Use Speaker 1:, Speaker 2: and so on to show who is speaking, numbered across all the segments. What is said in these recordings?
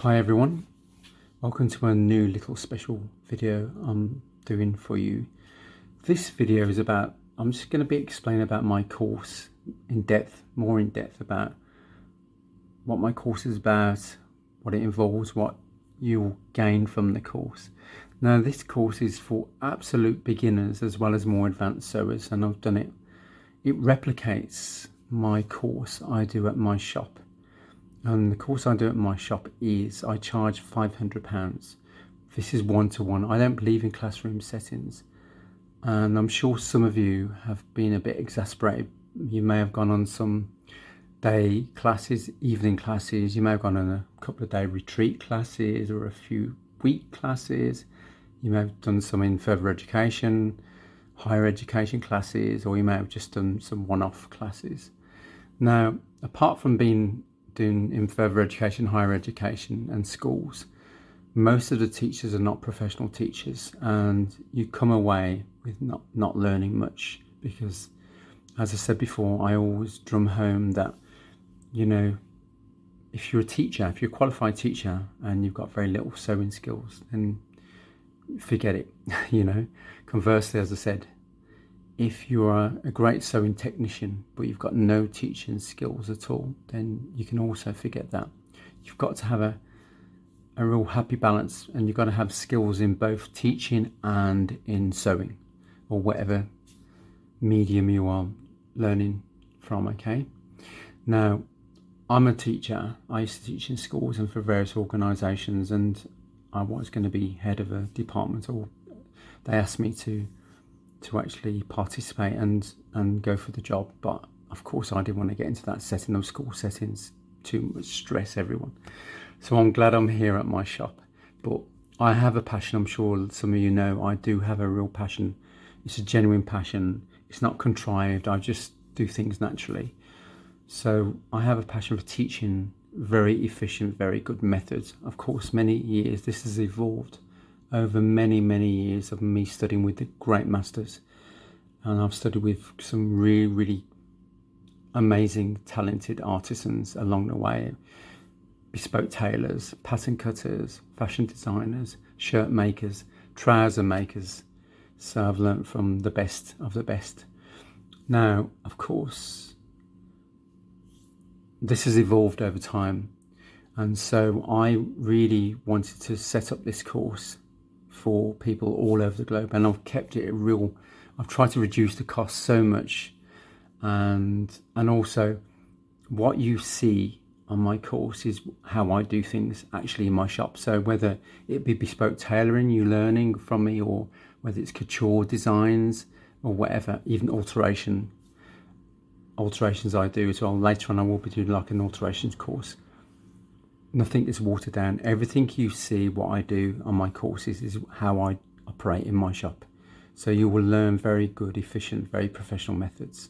Speaker 1: Hi everyone, welcome to a new little special video I'm doing for you. This video is about, I'm just going to be explaining about my course more in depth about what my course is about, what it involves, what you'll gain from the course. Now this course is for absolute beginners as well as more advanced sewers, and I've done it. It replicates my course I do at my shop. And the course I do at my shop is, I charge £500. This is one-to-one. I don't believe in classroom settings. And I'm sure some of you have been a bit exasperated. You may have gone on some day classes, evening classes. You may have gone on a couple of day retreat classes or a few week classes. You may have done some in further education, higher education classes, or you may have just done some one-off classes. Now, apart from doing in further education, higher education and schools, most of the teachers are not professional teachers, and you come away with not learning much, because as I said before, I always drum home that, you know, if you're a teacher, if you're a qualified teacher and you've got very little sewing skills, then forget it. You know, conversely, as I said, if you are a great sewing technician but you've got no teaching skills at all, then you can also forget that. You've got to have a real happy balance, and you've got to have skills in both teaching and in sewing, or whatever medium you are learning from, okay? Now, I'm a teacher. I used to teach in schools and for various organisations, and I was going to be head of a department, or they asked me to actually participate and go for the job, but of course I didn't want to get into that setting of school settings. Too much stress, everyone. So I'm glad I'm here at my shop. But I have a passion. I'm sure some of you know I do have a real passion. It's a genuine passion. It's not contrived. I just do things naturally. So I have a passion for teaching very efficient, very good methods. Of course, many years this has evolved over many years of me studying with the great masters, and I've studied with some really amazing talented artisans along the way: bespoke tailors, pattern cutters, fashion designers, shirt makers, trouser makers. So I've learnt from the best of the best. Now, of course, this has evolved over time, and so I really wanted to set up this course for people all over the globe, and I've kept it real. I've tried to reduce the cost so much, and also what you see on my course is how I do things actually in my shop. So whether it be bespoke tailoring you learning from me, or whether it's couture designs or whatever, even alterations I do as well. Later on I will be doing like an alterations course. Nothing is watered down. Everything you see what I do on my courses is how I operate in my shop. So you will learn very good, efficient, very professional methods.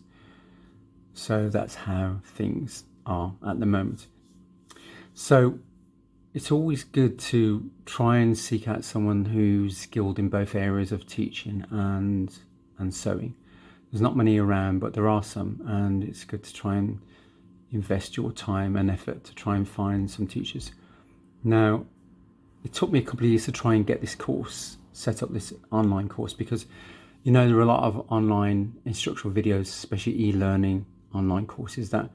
Speaker 1: So that's how things are at the moment. So it's always good to try and seek out someone who's skilled in both areas of teaching and sewing. There's not many around, but there are some, and it's good to try and invest your time and effort to try and find some teachers. Now, it took me a couple of years to try and get this course set up, this online course, because you know there are a lot of online instructional videos, especially e-learning online courses, that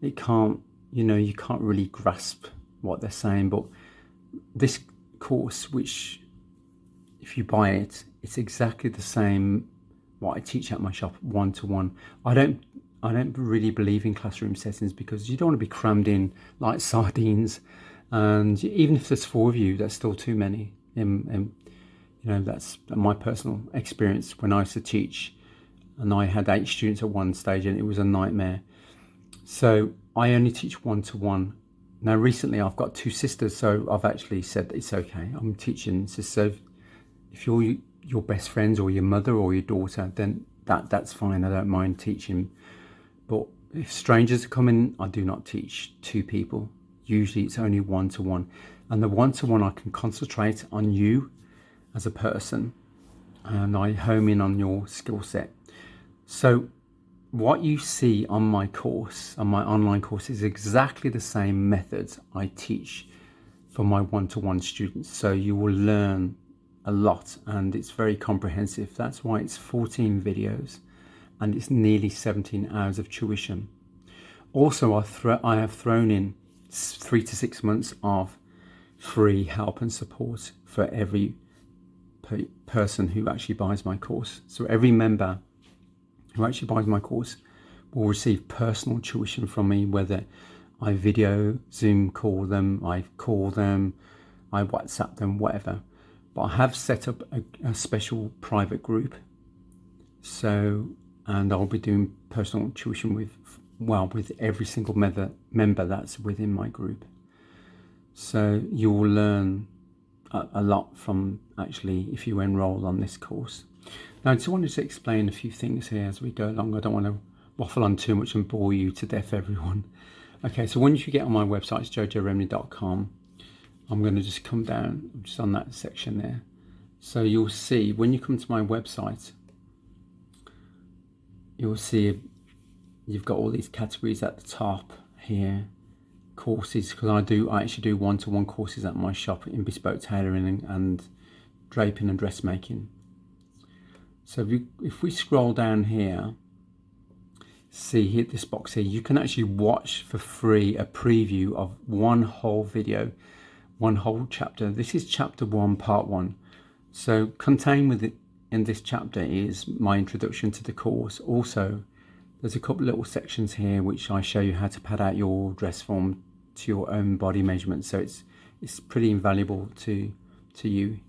Speaker 1: you can't really grasp what they're saying. But this course, which if you buy it, it's exactly the same what I teach at my shop, one-to-one. I don't really believe in classroom settings, because you don't want to be crammed in like sardines, and even if there's 4 of you, that's still too many. You know, that's my personal experience when I used to teach, and I had 8 students at one stage, and it was a nightmare. So I only teach one-to-one. Now recently I've got 2 sisters, so I've actually said that it's okay. I'm teaching sisters. So if you're your best friends or your mother or your daughter, then that's fine. I don't mind teaching. But if strangers are coming, I do not teach 2 people. Usually it's only one-to-one. And the one-to-one, I can concentrate on you as a person, and I home in on your skill set. So what you see on my course, on my online course, is exactly the same methods I teach for my one-to-one students. So you will learn a lot, and it's very comprehensive. That's why it's 14 videos and it's nearly 17 hours of tuition. Also, I have thrown in 3 to 6 months of free help and support for every person who actually buys my course. So every member who actually buys my course will receive personal tuition from me, whether I video, Zoom call them, I call them, I WhatsApp them, whatever. But I have set up a special private group. So, and I'll be doing personal tuition with every single member that's within my group. So you will learn a lot from actually if you enroll on this course. Now, I just wanted to explain a few things here as we go along. I don't want to waffle on too much and bore you to death, everyone. Okay, so once you get on my website, it's jojoremeny.com. I'm going to just come down, just on that section there. So you'll see, when you come to my website, you'll see you've got all these categories at the top here. Courses, because I actually do one-to-one courses at my shop in bespoke tailoring and draping and dressmaking. So if we scroll down here, see here, this box here, you can actually watch for free a preview of one whole video, one whole chapter. This is chapter 1, part 1. So contained with it in this chapter is my introduction to the course. Also, there's a couple little sections here which I show you how to pad out your dress form to your own body measurement. So it's pretty invaluable to you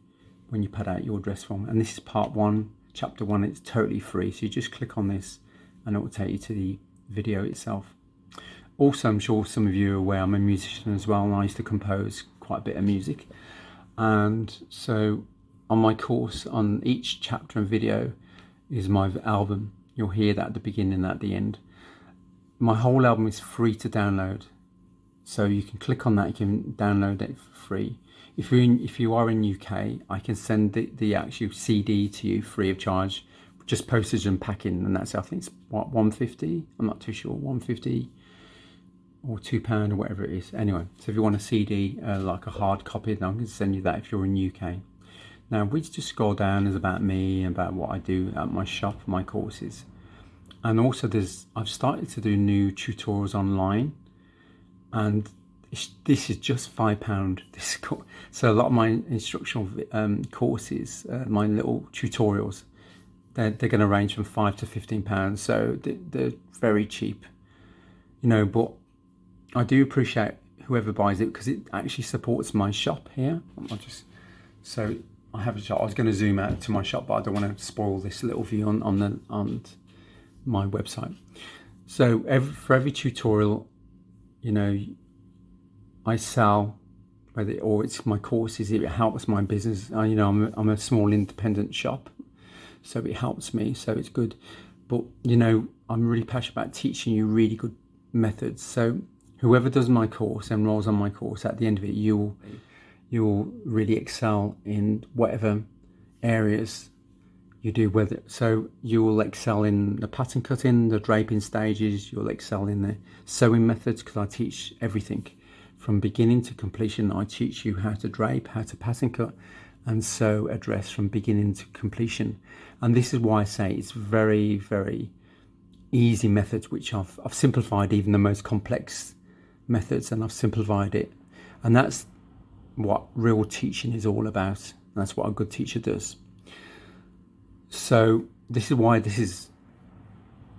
Speaker 1: when you pad out your dress form. And this is part 1, chapter 1. It's totally free. So you just click on this and it will take you to the video itself. Also, I'm sure some of you are aware I'm a musician as well, and I used to compose quite a bit of music. And so on my course, on each chapter and video is my album. You'll hear that at the beginning and at the end. My whole album is free to download. So you can click on that, you can download it for free. If you are in UK, I can send the actual CD to you free of charge, just postage and packing, and that's, I think it's what, £1.50? I'm not too sure, £1.50 or £2 or whatever it is. Anyway, so if you want a CD, like a hard copy, then I can send you that if you're in UK. Now, we just scroll down, is about me, about what I do at my shop, my courses. And also I've started to do new tutorials online, and this is just £5. So a lot of my instructional courses, my little tutorials, they're going to range from £5 to £15. So they're very cheap, you know, but I do appreciate whoever buys it, because it actually supports my shop here. So I have a shop. I was going to zoom out to my shop, but I don't want to spoil this little view on my website. So for every tutorial, you know, I sell, or it's my courses, it helps my business. You know, I'm a small independent shop, so it helps me, so it's good. But, you know, I'm really passionate about teaching you really good methods. So whoever does my course, enrolls on my course, at the end of it, you'll really excel in whatever areas you do. So you will excel in the pattern cutting, the draping stages, you'll excel in the sewing methods, because I teach everything from beginning to completion. I teach you how to drape, how to pattern cut, and sew a dress from beginning to completion. And this is why I say it's very, very easy methods, which I've simplified even the most complex methods, and I've simplified it. And that's what real teaching is all about. That's what a good teacher does. So this is why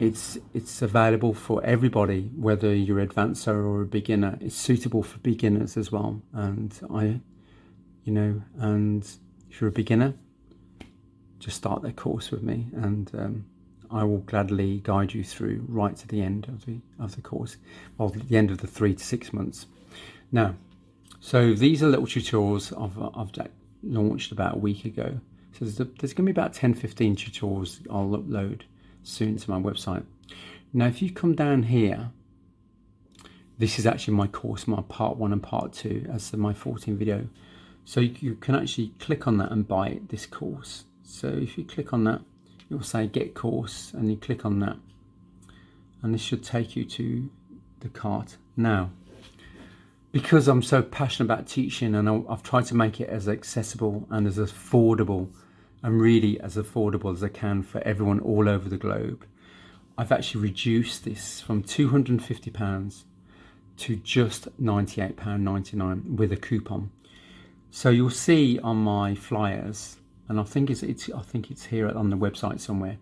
Speaker 1: it's available for everybody, whether you're advanced sewer or a beginner. It's suitable for beginners as well. And and if you're a beginner, just start the course with me, and I will gladly guide you through right to the end of the course, or the end of the 3 to 6 months. Now, so these are little tutorials I've launched about a week ago. So there's going to be about 10-15 tutorials I'll upload soon to my website. Now, if you come down here, this is actually my course, my part 1 and part 2 as my 14 video. So you can actually click on that and buy this course. So if you click on that, it will say get course, and you click on that, and this should take you to the cart. Now, because I'm so passionate about teaching, and I've tried to make it as accessible and as affordable, and really as affordable as I can for everyone all over the globe, I've actually reduced this from £250 to just £98.99 with a coupon. So you'll see on my flyers, and I think it's here on the website somewhere,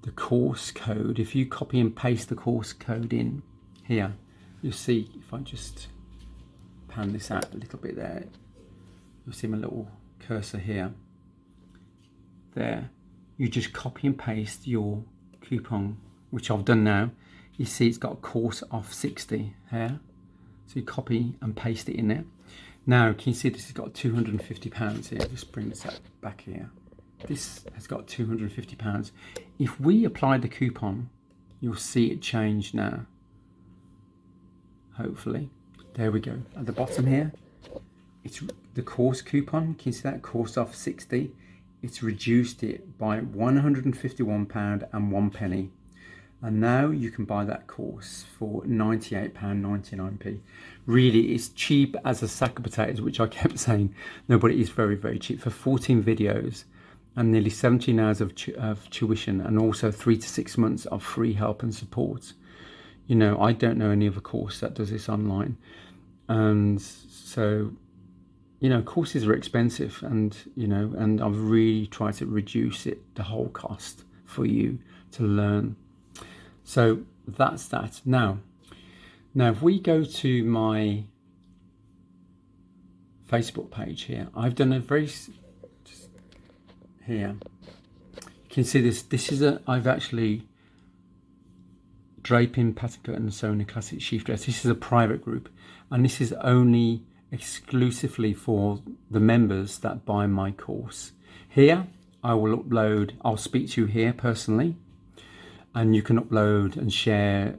Speaker 1: the course code. If you copy and paste the course code in here, you'll see, if I just pan this out a little bit there, you'll see my little cursor here. There, you just copy and paste your coupon, which I've done now. You see it's got course off 60 here. So you copy and paste it in there. Now, can you see this has got £250 here? Just bring this back here. This has got £250. If we apply the coupon, you'll see it change now. Hopefully. There we go. At the bottom here, it's the course coupon. Can you see that? Course off 60. It's reduced it by £151.01. And now you can buy that course for £98.99. Really, it's cheap as a sack of potatoes, which I kept saying. No, but it is very, very cheap. For 14 videos and nearly 17 hours of tuition, and also 3 to 6 months of free help and support. You know, I don't know any other course that does this online. And so, you know, courses are expensive, and, you know, and I've really tried to reduce it, the whole cost for you to learn. So that's that. Now if we go to my Facebook page here, I've done a very, here, you can see this is I've actually draping, pattern cut and sewing a classic sheath dress. This is a private group, and this is only exclusively for the members that buy my course. Here I will upload, I'll speak to you here personally, and you can upload and share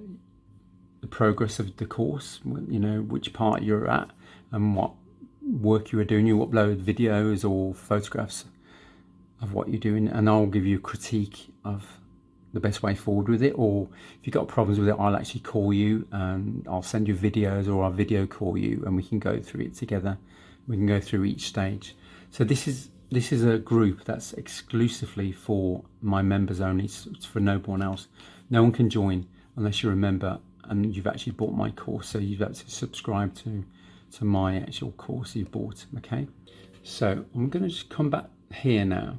Speaker 1: the progress of the course, you know, which part you're at and what work you are doing. You upload videos or photographs of what you're doing, and I'll give you a critique of the best way forward with it. Or if you've got problems with it, I'll actually call you and I'll send you videos, or I'll video call you, and we can go through it together. We can go through each stage. So this is a group that's exclusively for my members only. It's for no one else. No one can join unless you're a member and you've actually bought my course. So you've actually subscribed to my actual course you've bought. Okay. So I'm going to just come back here now.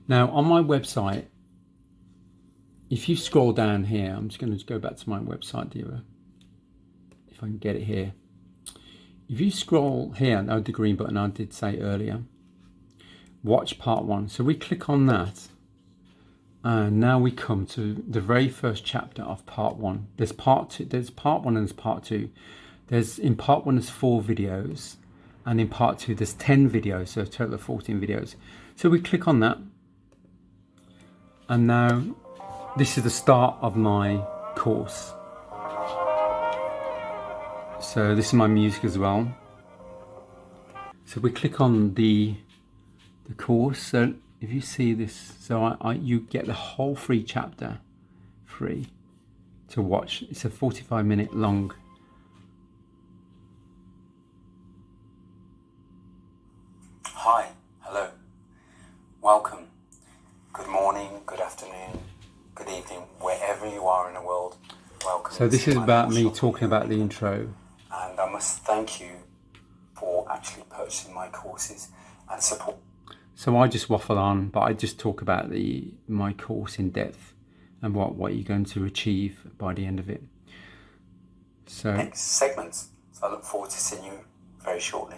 Speaker 1: Now on my website, if you scroll down here, I'm just going to go back to my website, dear, if I can get it here. If you scroll here, now the green button I did say earlier, watch part 1. So we click on that, and now we come to the very first chapter of part 1. There's part 2, there's part 1 and there's part 2. In part 1 there's 4 videos, and in part 2 there's 10 videos, so a total of 14 videos. So we click on that, and now this is the start of my course. So this is my music as well. So we click on the course. So if you see this, so you get the whole free chapter free to watch. It's a 45-minute long.
Speaker 2: Hi, hello, welcome. Good morning, good afternoon, good evening, wherever you are in the world. Welcome.
Speaker 1: So this is about me talking about the intro.
Speaker 2: And I must thank you for actually purchasing my courses and support.
Speaker 1: So I just waffle on, but I just talk about my course in depth and what you're going to achieve by the end of it. So
Speaker 2: next segments. So I look forward to seeing you very shortly.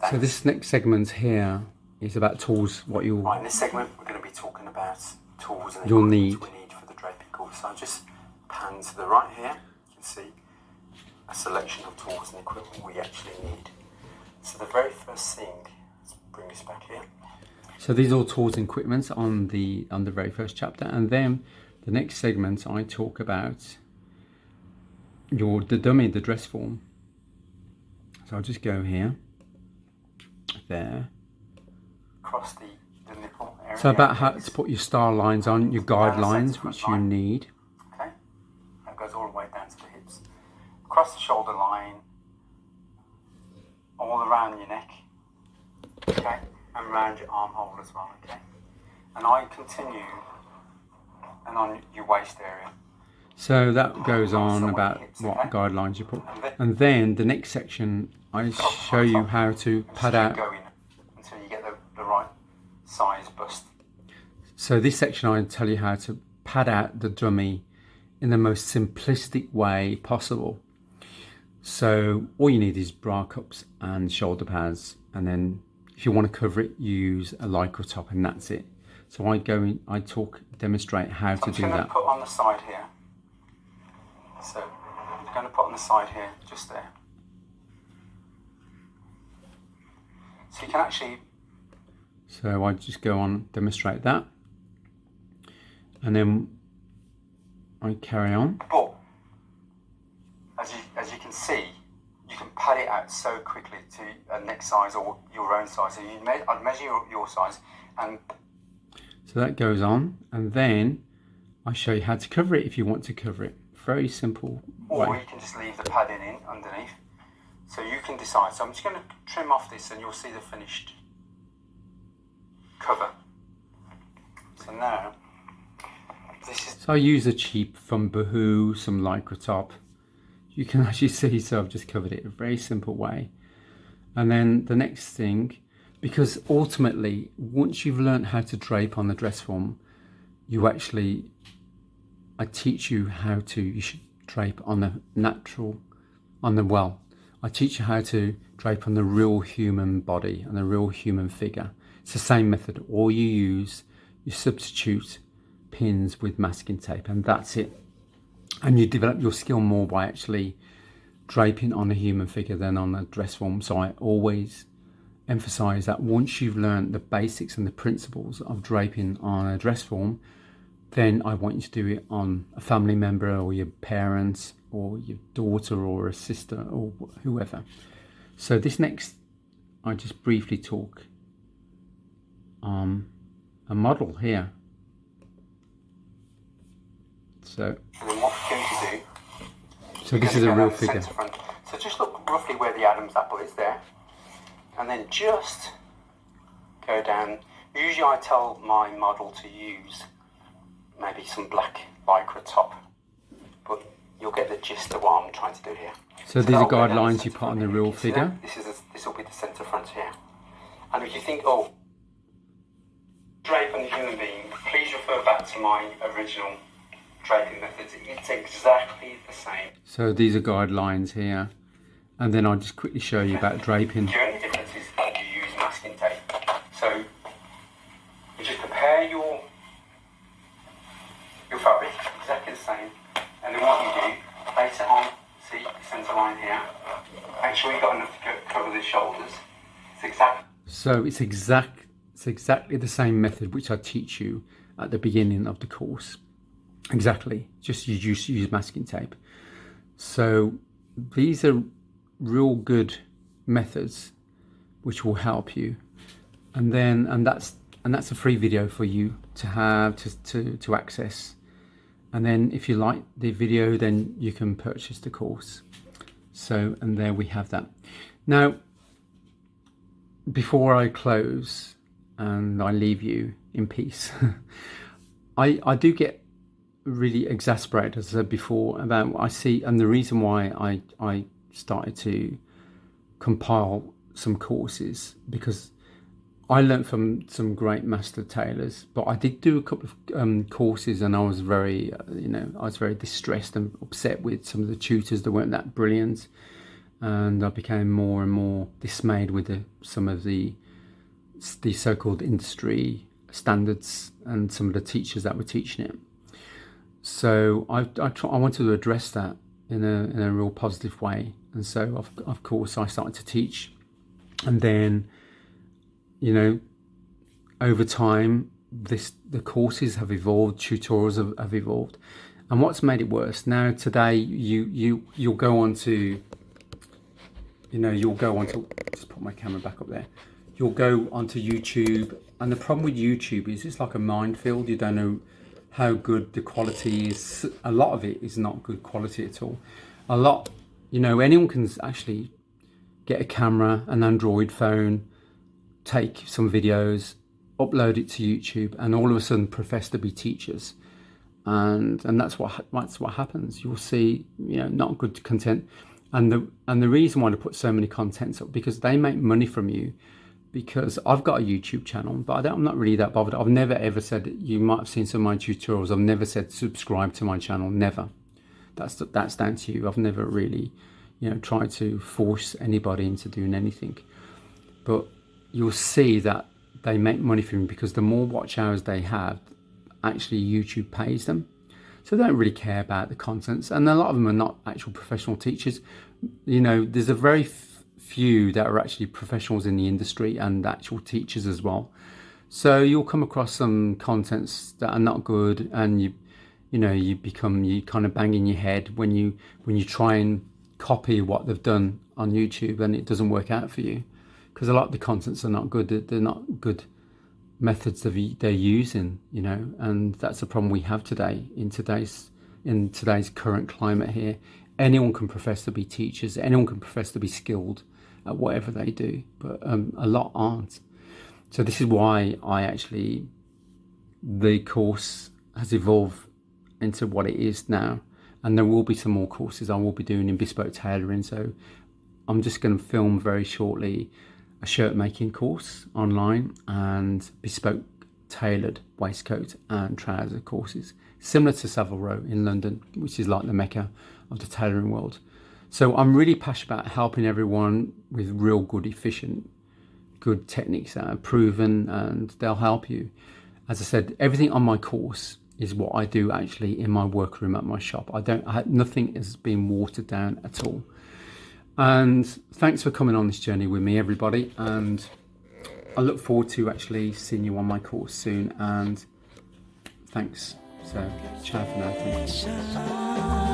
Speaker 2: Thanks.
Speaker 1: So this next segment here is about tools. Right,
Speaker 2: in this segment we're going to be talking about tools and
Speaker 1: you'll
Speaker 2: equipment we need for the draping course. So I just pan to the right here. You can see a selection of tools and equipment we actually need. So the very first thing, let's bring this back here.
Speaker 1: So these are all tools and equipment on the very first chapter, and then the next segment I talk about the dummy, the dress form. So I'll just go here, there.
Speaker 2: Across the nipple area.
Speaker 1: So about how to put your star lines on, your guidelines, which you need.
Speaker 2: Okay, that goes all the way down to the hips. Across the shoulder line, hole as well, okay? And I continue, and on your waist area.
Speaker 1: So that goes on about what guidelines you put. And then the next section, I show you how to pad out.
Speaker 2: Going until you get the right size bust.
Speaker 1: So this section, I tell you how to pad out the dummy in the most simplistic way possible. So all you need is bra cups and shoulder pads, and then if you want to cover it, you use a lycra top, and that's it. So I demonstrate how to do that.
Speaker 2: I'm going to put on the side here. So I'm going to put on the side here, just there. So you can actually.
Speaker 1: So I just go on, demonstrate that, and then I carry on.
Speaker 2: But as you can see, you can pad it out so quickly to a neck size or your own size. So I'd measure your size, and
Speaker 1: so that goes on, and then I show you how to cover it if you want to cover it. Very simple way.
Speaker 2: Or you can just leave the padding in underneath. So you can decide. So I'm just going to trim off this, and you'll see the finished cover. So now, this is.
Speaker 1: So I use a cheap from Boohoo, some lycra top. You can actually see, so I've just covered it a very simple way. And then the next thing, because ultimately, once you've learned how to drape on the dress form, I teach you how you should drape on the natural, I teach you how to drape on the real human body and the real human figure. It's the same method. All you substitute pins with masking tape, and that's it. And you develop your skill more by actually draping on a human figure than on a dress form. So I always emphasize that once you've learned the basics and the principles of draping on a dress form, then I want you to do it on a family member or your parents or your daughter or a sister or whoever. So this next, I just briefly talk on a model here. So
Speaker 2: what we're going to do.
Speaker 1: So this is a real figure.
Speaker 2: So just look roughly where the Adam's apple is there, and then just go down. Usually I tell my model to use maybe some black lycra top, but you'll get the gist of what I'm trying to do here.
Speaker 1: So these are guidelines you put on the real figure.
Speaker 2: This will be the centre front here. And if you think, oh, drape on the human being, please refer back to my original draping methods. It's exactly the same.
Speaker 1: So these are guidelines here, and then I'll just quickly show you about draping.
Speaker 2: The only difference is that you use masking tape. So you just prepare your fabric exactly the same, and then what you do, place it on, see the centre line here. Make sure you've got enough to cover the shoulders. It's
Speaker 1: exactly the same method which I teach you at the beginning of the course. Exactly, just use masking tape. So these are real good methods which will help you, and that's a free video for you to have to access. And then if you like the video, then you can purchase the course. So, and there we have that. Now, before I close and I leave you in peace, I do get really exasperated, as I said before, about what I see, and the reason why I started to compile some courses, because I learned from some great master tailors, but I did do a couple of courses, and I was very, very distressed and upset with some of the tutors that weren't that brilliant, and I became more and more dismayed with some of the so-called industry standards and some of the teachers that were teaching it. So I wanted to address that in a real positive way, and so of course I started to teach, and then, over time, the courses have evolved, tutorials have evolved, and what's made it worse now today, you'll go on to, just put my camera back up there. You'll go onto YouTube, and the problem with YouTube is it's like a minefield. You don't know how good the quality is. A lot of it is not good quality at all. Anyone can actually get a camera, an Android phone, take some videos, upload it to YouTube, and all of a sudden profess to be teachers, and that's what happens. You'll see, you know, not good content, and the reason why they put so many contents up, because they make money from you. Because I've got a YouTube channel, but I'm not really that bothered. I've never ever said, you might have seen some of my tutorials, I've never said subscribe to my channel, never. That's down to you. I've never really, you know, tried to force anybody into doing anything. But you'll see that they make money from you, because the more watch hours they have, actually YouTube pays them. So they don't really care about the contents, and a lot of them are not actual professional teachers. You know, there's a very few that are actually professionals in the industry and actual teachers as well. So you'll come across some contents that are not good, and you kind of bang in your head when you try and copy what they've done on YouTube, and it doesn't work out for you, because a lot of the contents are not good. They're not good methods they're using, you know, and that's the problem we have today in today's current climate here. Anyone can profess to be teachers, anyone can profess to be skilled at whatever they do, but a lot aren't. So this is why the course has evolved into what it is now, and there will be some more courses I will be doing in bespoke tailoring. So I'm just going to film very shortly a shirt making course online, and bespoke tailored waistcoat and trouser courses, similar to Savile Row in London, which is like the mecca of the tailoring world. So I'm really passionate about helping everyone with real good, efficient, good techniques that are proven, and they'll help you. As I said, everything on my course is what I do actually in my workroom at my shop. Nothing has been watered down at all. And thanks for coming on this journey with me, everybody. And I look forward to actually seeing you on my course soon. And thanks. So, ciao for now. Thank you.